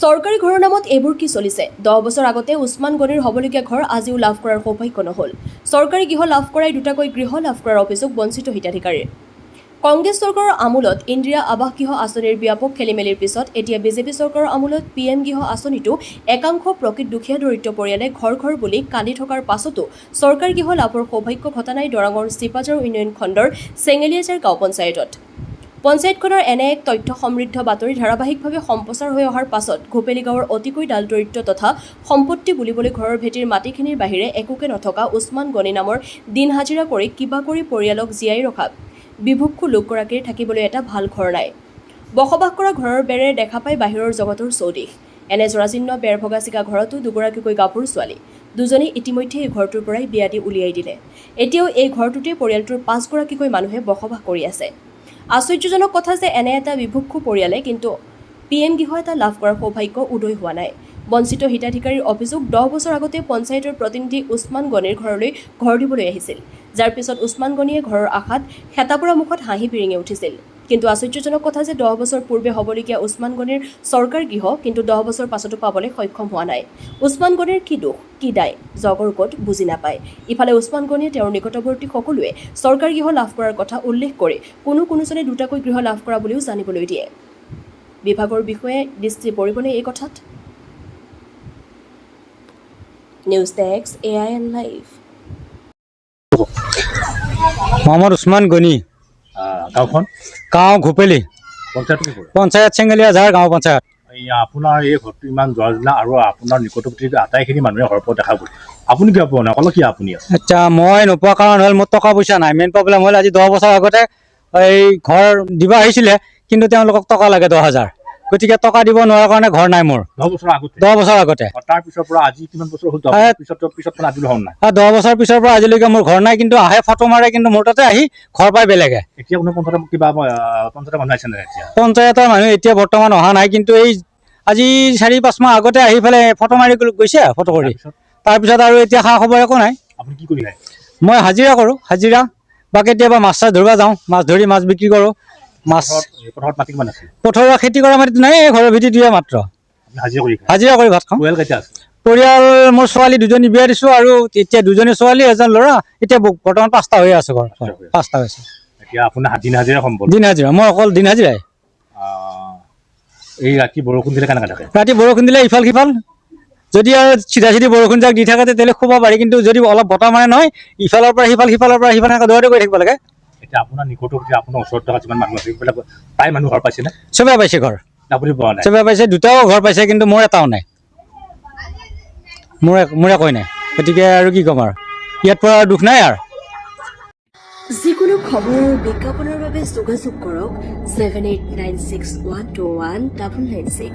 চৰকাৰী ঘৰৰ নামত এইবোৰ কি চলিছে 10 বছৰ আগতে উছমান গনিৰ হবলগীয়া ঘৰ আজিও লাভ কৰাৰ সৌভাগ্য নহল চৰকাৰী গৃহ লাভ কৰাই দুটাকৈ গৃহ লাভ কৰাৰ অভিযোগ বঞ্চিত হিতাধিকাৰীৰ কংগ্ৰেছ চৰকাৰৰ আমোলত ইন্দিৰা আৱাস গৃহ আঁচনিৰ ব্যাপক খেলিমেলিৰ পিছত এতিয়া বিজেপি চৰকাৰৰ আমোলত পিএম গৃহ আঁচনিটো একাংশ প্ৰকৃত দুখীয়া দৰিদ্ৰ পৰিয়ালে ঘৰ ঘৰ বুলি কান্দি থকাৰ পাছতো চৰকাৰী গৃহ লাভৰ সৌভাগ্য ঘটা নাই দৰাঙৰ চিপাঝাৰ উন্নয়ন খণ্ডৰ চেঙেলিয়াজাৰ গাঁও পঞ্চায়তত পঞ্চায়তখনৰ এনে এক তথ্য সমৃদ্ধ বাতৰি ধাৰাবাহিকভাৱে সম্প্ৰচাৰ হৈ অহাৰ পাছত ঘোপেলি গাঁৱৰ অতিকৈ ডাল দৰিদ্ৰ তথা সম্পত্তি বুলিবলৈ ঘৰৰ ভেটিৰ মাটিখিনিৰ বাহিৰে একোকে নথকা উছমান গনি নামৰ দিন হাজিৰা কৰি কিবা কৰি পৰিয়ালক জীয়াই ৰখা বিভুক্ষু লোকগৰাকীৰ থাকিবলৈ এটা ভাল ঘৰ নাই বসবাস কৰা ঘৰৰ বেৰেৰে দেখা পাই বাহিৰৰ জগতৰ চৌদিশ এনে জৰাজীৰ্ণ বেৰ ভগা চিগা ঘৰতো দুগৰাকীকৈ গাভৰু ছোৱালী দুজনী ইতিমধ্যে এই ঘৰটোৰ পৰাই বিয়া দি উলিয়াই দিলে এতিয়াও এই ঘৰটোতে পৰিয়ালটোৰ 5 গৰাকীকৈ মানুহে বসবাস কৰি আছে আশ্চৰ্যজনক কথা যে এনে এটা বিভুক্ষু পৰিয়ালে কিন্তু পিএম গৃহ এটা লাভ কৰাৰ সৌভাগ্য উদয় হোৱা নাই বঞ্চিত হিতাধিকাৰীৰ অভিযোগ 10 বছৰ আগতে পঞ্চায়তৰ প্ৰতিনিধি উছমান গনিৰ ঘৰলৈ ঘৰ দিবলৈ আহিছিল যাৰ পিছত উছমান গনিয়ে ঘৰৰ আশাত খেতাপুৰা মুখত হাঁহি বিৰিঙি উঠিছিল কিন্তু আশ্চৰ্যজনক কথা যে 10 বছৰ পূৰ্বে হ'বলগীয়া উছমান গনিৰ চৰকাৰ গৃহ কিন্তু 10 বছৰ পাছতো পাবলৈ সক্ষম হোৱা নাই উছমান গনিৰ কি দুখ কি দায় জগৰ কোট বুজি নাপায় ইফালে উছমান গনিয়ে তেওঁৰ নিকটৱৰ্তী সকলোৱে চৰকাৰী গৃহ লাভ কৰাৰ কথা উল্লেখ কৰি কোনোজনে দুটাকৈ গৃহ লাভ কৰা বুলিও জানিবলৈ দিয়ে বিভাগৰ বিষয়ে দৃষ্টি পৰিবনে এই কথাত news desk AIN live Muhammad Usman গনি গাঁওখন গাঁও ঘোপেলি পঞ্চায়ত চেঙেলিয়াঝাৰ গাঁও পঞ্চায়ত আপোনাৰ এই ঘৰটো ইমান জৰাজীৰ্ণ আৰু আপোনাৰ নিকটৱৰ্তী আটাইখিনি মানুহে ঘৰৰ পৰা দেখা পায় আপুনি কিয় পোৱা নাই অকল কি আপুনি আচ্ছা মই নোপোৱা কাৰণ হ'ল মোৰ টকা পইচা নাই মেইন প্ৰব্লেম হ'ল আজি 10 বছৰ আগতে এই ঘৰ দিব আহিছিলে কিন্তু তেওঁলোকক টকা লাগে 10,000 গতিকে টকা দিব নোৱাৰাৰ কাৰণে ঘৰ নাই মোৰ 10 বছৰ আগতে তাৰ পিছৰ পৰা আজি কিমান বছৰ হ'ল পিছত আজি হ'ল নাই 10 বছৰ পিছৰ পৰা আজিলৈকে মোৰ ঘৰ নাই কিন্তু আহে ফটো মাৰে কিন্তু মোৰ তাতে আহি ঘৰ পাই বেলেগে এতিয়া কোনো পঞ্চায়তৰ কিবা পঞ্চায়তৰ মানুহ আহিছে নাই এতিয়া পঞ্চায়তৰ মানুহ এতিয়া বৰ্তমান অহা নাই কিন্তু এই আজি 4-5 মাহ আগতে আহি পেলাই ফটো মাৰি গৈছে ফটো কৰি তাৰপিছত আৰু এতিয়া খা খবৰ একো নাই আপুনি কি কৰি খায় মই হাজিৰা কৰোঁ হাজিৰা বা কেতিয়াবা মাছ ধৰিব যাওঁ মাছ ধৰি মাছ বিক্ৰী কৰোঁ মাছ পথাৰত মাটি কিমান আছে পথাৰৰ খেতি কৰা মাটিটো নাই ঘৰৰ ভেটি দিয়ে মাত্ৰ হাজিৰা কৰি ভাত খাওঁ পৰিয়াল কেইটা আছে পৰিয়াল মোৰ ছোৱালী দুজনী বিয়া দিছোঁ আৰু এতিয়া দুজনী ছোৱালী এজন ল'ৰা এতিয়া বৰ্তমান 5টা হৈ আছে ঘৰ 5টা হৈছে এতিয়া আপোনাৰ দিন হাজিৰা সম্ভৱ দিন হাজিৰা মই অকল দিন হাজিৰাই এই ৰাতি বৰষুণ দিলে কেনেকৈ থাকে ৰাতি বৰষুণ দিলে ইফাল সিফাল যদি আৰু চিধা বৰষুণ যাক দি থাকে তেতিয়াহ'লে শুব পাৰি কিন্তু যদি অলপ বতাহ মাৰে নহয় ইফালৰ পৰা সিফাল সিফালৰ পৰা সিফাল দৌৰাটো কৰি থাকিব লাগে এতিয়া আপোনাৰ নিকটৱৰ্তী আপোনাৰ ওচৰত থকা যিমান মানুহ আছে সেইবিলাক প্ৰায় মানুহ ঘৰ পাইছেনে চবেই পাইছে ঘৰ আপুনি পোৱা নাই চবেই পাইছে দুটাও ঘৰ পাইছে কিন্তু মোৰ এটাও নাই মোৰ একোৱেই নাই গতিকে আৰু কি ক'ম আৰু ইয়াত পৰা দুখ নাই আৰু যিকোনো খবৰ বিজ্ঞাপনৰ বাবে যোগাযোগ কৰক 7896121996